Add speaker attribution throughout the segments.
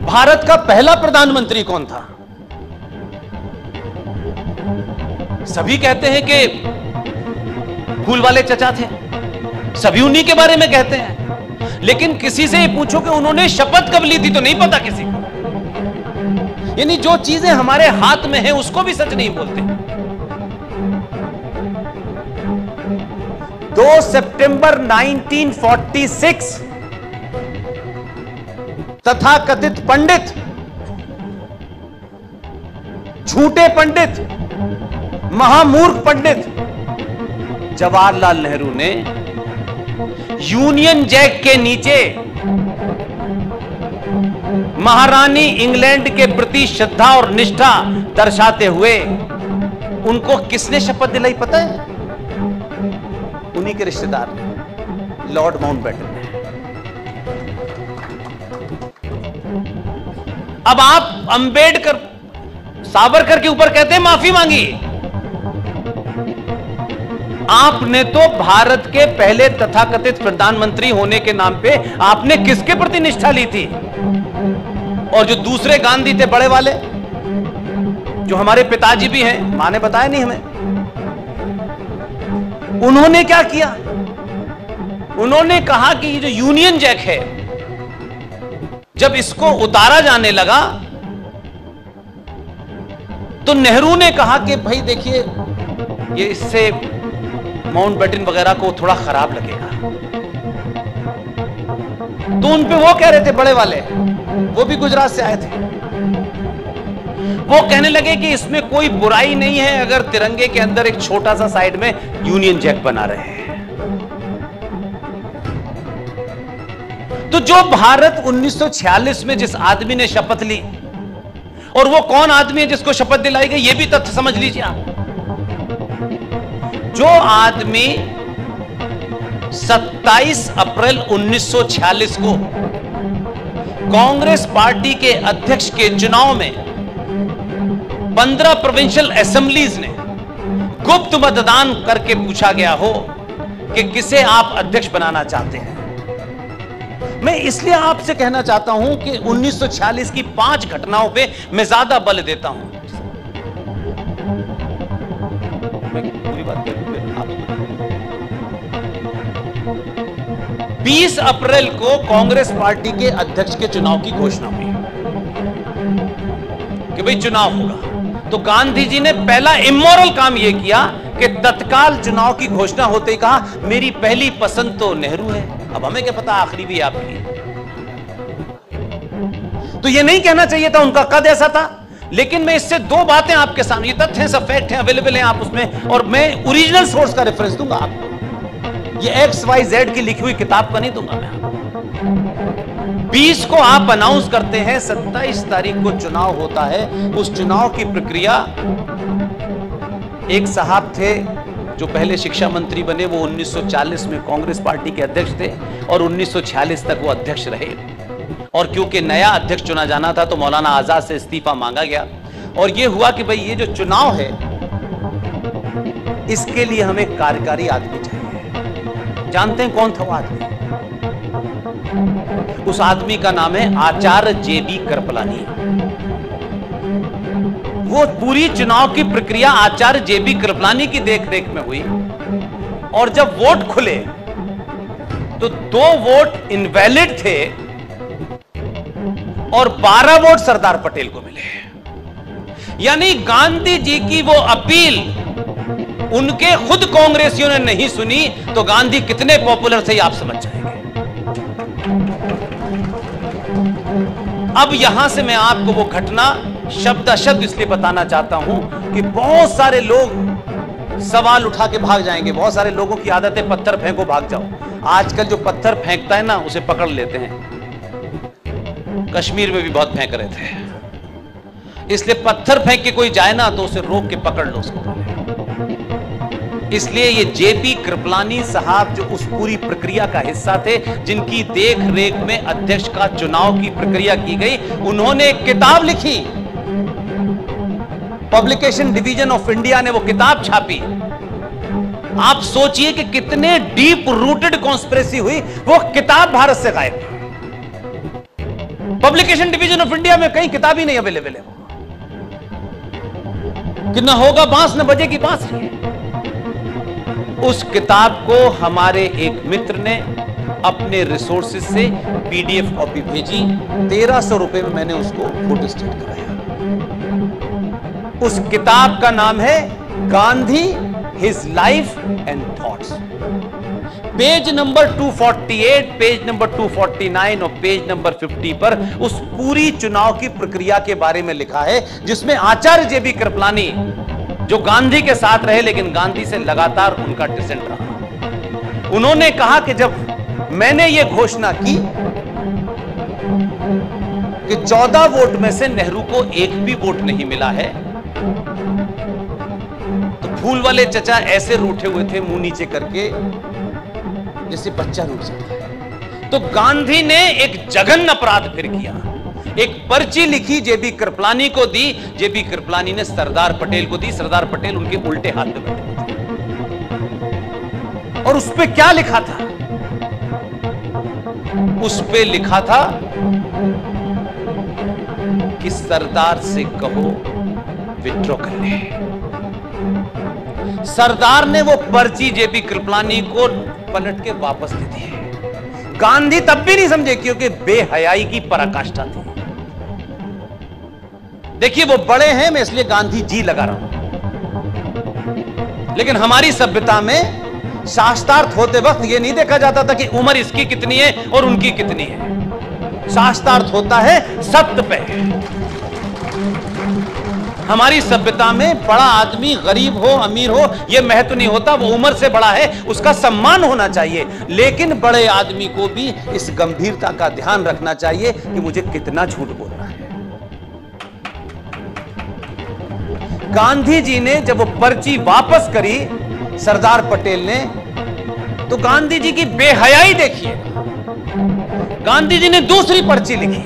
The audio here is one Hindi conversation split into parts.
Speaker 1: भारत का पहला प्रधानमंत्री कौन था? सभी कहते हैं कि फूल वाले चचा थे, सभी उन्हीं के बारे में कहते हैं, लेकिन किसी से पूछो कि उन्होंने शपथ कब ली थी तो नहीं पता किसी को। यानी जो चीजें हमारे हाथ में हैं उसको भी सच नहीं बोलते। 2 सितंबर 1946 तथाकथित पंडित, झूठे पंडित, महामूर्ख पंडित जवाहरलाल नेहरू ने यूनियन जैक के नीचे महारानी इंग्लैंड के प्रति श्रद्धा और निष्ठा दर्शाते हुए उनको किसने शपथ दिलाई पता है? उन्हीं के रिश्तेदार ने, लॉर्ड माउंटबेटन ने। अब आप अंबेडकर, सावरकर के ऊपर कहते हैं माफी मांगी। आपने तो भारत के पहले तथाकथित प्रधानमंत्री होने के नाम पे आपने किसके प्रति निष्ठा ली थी? और जो दूसरे गांधी थे बड़े वाले, जो हमारे पिताजी भी हैं, मां ने बताया नहीं हमें, उन्होंने क्या किया? उन्होंने कहा कि ये जो यूनियन जैक है, जब इसको उतारा जाने लगा तो नेहरू ने कहा कि भाई देखिए ये इससे माउंटबेटन वगैरह को थोड़ा खराब लगेगा। तो उन पे वो कह रहे थे, बड़े वाले, वो भी गुजरात से आए थे, वो कहने लगे कि इसमें कोई बुराई नहीं है अगर तिरंगे के अंदर एक छोटा सा साइड में यूनियन जैक बना रहे हैं। तो जो भारत 1946 में जिस आदमी ने शपथ ली, और वो कौन आदमी है जिसको शपथ दिलाई गई, ये भी तथ्य समझ लीजिए आप। जो आदमी 27 अप्रैल 1946 को कांग्रेस पार्टी के अध्यक्ष के चुनाव में 15 प्रोविंशियल असेंबलीज ने गुप्त मतदान करके पूछा गया हो कि किसे आप अध्यक्ष बनाना चाहते हैं। मैं इसलिए आपसे कहना चाहता हूं कि 1946 की 5 घटनाओं पे मैं ज्यादा बल देता हूं। मैं पूरी बात करूं, 20 अप्रैल को कांग्रेस पार्टी के अध्यक्ष के चुनाव की घोषणा हुई कि भाई चुनाव होगा। तो गांधी जी ने पहला इमोरल काम यह किया कि तत्काल चुनाव की घोषणा होते ही कहा मेरी पहली पसंद तो नेहरू है। अब हमें क्या पता आखिरी भी आपकी। तो ये नहीं कहना चाहिए था, उनका कद ऐसा था। लेकिन मैं इससे 2 बातें आपके सामने, ये तथ्य हैं, सब फैक्ट हैं, अवेलेबल हैं आप उसमें, और मैं ओरिजिनल सोर्स का रेफरेंस दूंगा आपको। ये XYZ की लिखी हुई किताब का नहीं दूंगा मैं आपको। 20 को आप अनाउंस करते हैं, 27 तारीख को चुनाव होता है। उस चुनाव की प्रक्रिया, एक साहब थे जो पहले शिक्षा मंत्री बने, वो 1940 में कांग्रेस पार्टी के अध्यक्ष थे और 1946 तक वो अध्यक्ष रहे। और क्योंकि नया अध्यक्ष चुना जाना था तो मौलाना आजाद से इस्तीफा मांगा गया, और ये हुआ कि भाई ये जो चुनाव है इसके लिए हमें कार्यकारी आदमी चाहिए। जानते हैं कौन था वो आदमी? उस आदमी का नाम है आचार्य JB कृपलानी। वो पूरी चुनाव की प्रक्रिया आचार्य JB कृपलानी की देखरेख में हुई, और जब वोट खुले तो 2 वोट इनवैलिड थे और 12 वोट सरदार पटेल को मिले। यानी गांधी जी की वो अपील उनके खुद कांग्रेसियों ने नहीं सुनी, तो गांधी कितने पॉपुलर थे आप समझ जाएंगे। अब यहां से मैं आपको वो घटना शब्द इसलिए बताना चाहता हूं कि बहुत सारे लोग सवाल उठा के भाग जाएंगे। बहुत सारे लोगों की आदत है पत्थर फेंको भाग जाओ। आजकल जो पत्थर फेंकता है ना उसे पकड़ लेते हैं। कश्मीर में भी बहुत फेंक रहे थे, इसलिए पत्थर फेंक के कोई जाए ना तो उसे रोक के पकड़ लो उसको। इसलिए ये JB कृपलानी साहब जो उस पूरी प्रक्रिया का हिस्सा थे, जिनकी देख रेख में अध्यक्ष का चुनाव की प्रक्रिया की गई, उन्होंने एक किताब लिखी। पब्लिकेशन डिवीजन ऑफ इंडिया ने वो किताब छापी। आप सोचिए कि कितने डीप रूटेड कॉन्स्पिरेसी हुई। वो किताब भारत से गायब। पब्लिकेशन डिवीजन ऑफ इंडिया में कहीं किताब ही नहीं अवेलेबल है। कि न होगा बांस न बजेगी बांसुरी। उस किताब को हमारे एक मित्र ने अपने रिसोर्सेज से पीडीएफ कॉपी भेजी। 1300 रुपए में मैंने उसको फोटोस्टेट कराया। उस किताब का नाम है Gandhi, his life and thoughts. Page number 248, page number 249 और पेज नंबर 50 पर उस पूरी चुनाव की प्रक्रिया के बारे में लिखा है, जिसमें आचार्य जेबी कृपलानी जो गांधी के साथ रहे लेकिन गांधी से लगातार उनका डिसेंट रहा, उन्होंने कहा कि जब मैंने यह घोषणा की कि 14 वोट में से नेहरू को एक भी वोट नहीं मिला है, तो फूल वाले चचा ऐसे रूठे हुए थे मुंह नीचे करके जैसे बच्चा रूठ जाता है। तो गांधी ने एक जघन्य अपराध फिर किया, एक पर्ची लिखी, जेबी कृपलानी को दी, जेबी कृपलानी ने सरदार पटेल को दी, सरदार पटेल उनके उल्टे हाथ में बैठे थे। और उस पे क्या लिखा था? उस पे लिखा था कि सरदार से कहो विड्रॉ कर ले। सरदार ने वो पर्ची जेबी कृपलानी को पलट के वापस दे दी। गांधी तब भी नहीं समझे क्योंकि बेहयाई की पराकाष्ठा थी। देखिए वो बड़े हैं, मैं इसलिए गांधी जी लगा रहा हूं, लेकिन हमारी सभ्यता में शास्त्रार्थ होते वक्त यह नहीं देखा जाता था कि उम्र इसकी कितनी है और उनकी कितनी है। शास्त्रार्थ होता है सत्य पे। हमारी सभ्यता में बड़ा आदमी गरीब हो अमीर हो यह महत्व नहीं होता, वो उम्र से बड़ा है उसका सम्मान होना चाहिए, लेकिन बड़े आदमी को भी इस गंभीरता का ध्यान रखना चाहिए कि मुझे कितना झूठ बोलना है। गांधी जी ने जब वो पर्ची वापस करी सरदार पटेल ने, तो गांधी जी की बेहयाई देखिए। गांधी जी ने दूसरी पर्ची लिखी,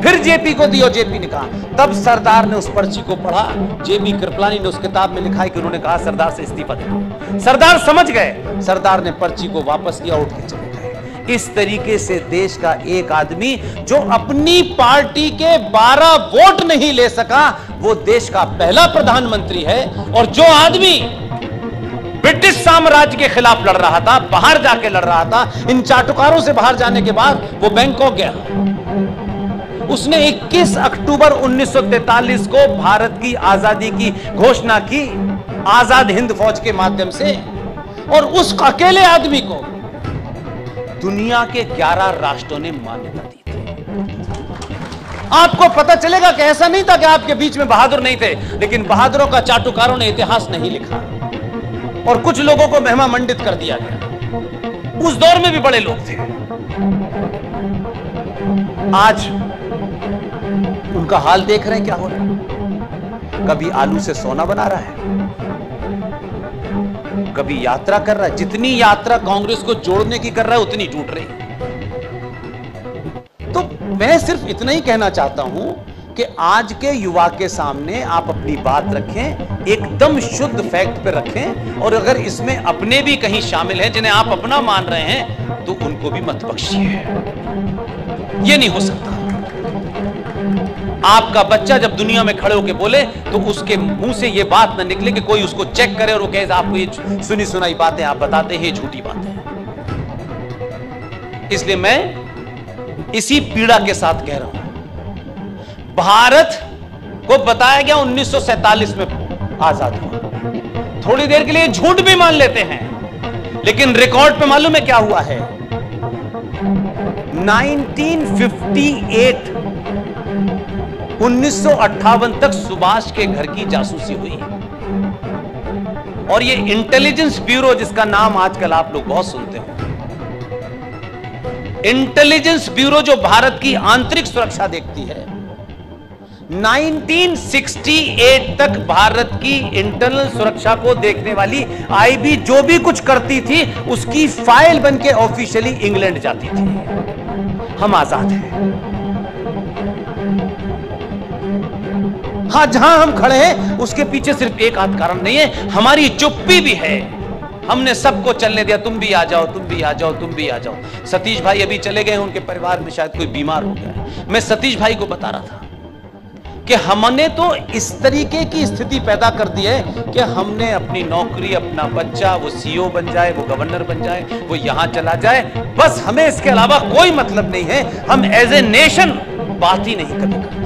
Speaker 1: फिर जेपी को दी और जेपी ने कहा, तब सरदार ने उस पर्ची को पढ़ा। जेबी कृपलानी ने उस किताब में लिखा है कि उन्होंने कहा सरदार से इस्तीफा दे दो। सरदार समझ गए, सरदार ने पर्ची को वापस किया, उठ के चले गए। इस तरीके से देश का एक आदमी जो अपनी पार्टी के 12 वोट नहीं ले सका, वो देश का पहला प्रधानमंत्री है। और जो आदमी ब्रिटिश साम्राज्य के खिलाफ लड़ रहा था, बाहर जाके लड़ रहा था, इन चाटुकारों से बाहर जाने के बाद वो बैंकॉक गया। उसने 21 अक्टूबर 1943 को भारत की आजादी की घोषणा की आजाद हिंद फौज के माध्यम से, और उस अकेले आदमी को दुनिया के 11 राष्ट्रों ने मान्यता दी थी। आपको पता चलेगा कि ऐसा नहीं था कि आपके बीच में बहादुर नहीं थे, लेकिन बहादुरों का चाटुकारों ने इतिहास नहीं लिखा और कुछ लोगों को महिमा मंडित कर दिया गया। उस दौर में भी बड़े लोग थे। आज उनका हाल देख रहे हैं क्या हो रहा है। कभी आलू से सोना बना रहा है, कभी यात्रा कर रहा है। जितनी यात्रा कांग्रेस को जोड़ने की कर रहा है उतनी टूट रही। तो मैं सिर्फ इतना ही कहना चाहता हूं कि आज के युवा के सामने आप अपनी बात रखें, एकदम शुद्ध फैक्ट पे रखें, और अगर इसमें अपने भी कहीं शामिल हैं जिन्हें आप अपना मान रहे हैं तो उनको भी मत बख्शिए। यह नहीं हो सकता। आपका बच्चा जब दुनिया में खड़े होकर बोले तो उसके मुंह से यह बात ना निकले कि कोई उसको चेक करे और वो कहे आपको ये सुनी सुनाई बातें आप बताते हैं, झूठी बातें। इसलिए मैं इसी पीड़ा के साथ कह रहा हूं, भारत को बताया गया 1947 में आजाद हुआ। थोड़ी देर के लिए झूठ भी मान लेते हैं, लेकिन रिकॉर्ड पे मालूम है क्या हुआ है? 1958 तक सुभाष के घर की जासूसी हुई। और ये इंटेलिजेंस ब्यूरो जिसका नाम आजकल आप लोग बहुत सुनते हो, इंटेलिजेंस ब्यूरो जो भारत की आंतरिक सुरक्षा देखती है, 1968 तक भारत की इंटरनल सुरक्षा को देखने वाली आईबी जो भी कुछ करती थी उसकी फाइल बनके ऑफिशियली इंग्लैंड जाती थी। हम आजाद हैं। हाँ, जहां हम खड़े हैं उसके पीछे सिर्फ एक आध कारण नहीं है, हमारी चुप्पी भी है। हमने सबको चलने दिया, तुम भी आ जाओ, तुम भी आ जाओ, तुम भी आ जाओ। सतीश भाई अभी चले गए, उनके परिवार में शायद कोई बीमार हो गया है। मैं सतीश भाई को बता रहा था कि हमने तो इस तरीके की स्थिति पैदा कर दी है कि हमने अपनी नौकरी, अपना बच्चा, वो सीईओ बन जाए, वो गवर्नर बन जाए, वो यहां चला जाए, बस हमें इसके अलावा कोई मतलब नहीं है। हम एज ए नेशन बात ही नहीं कभी करते।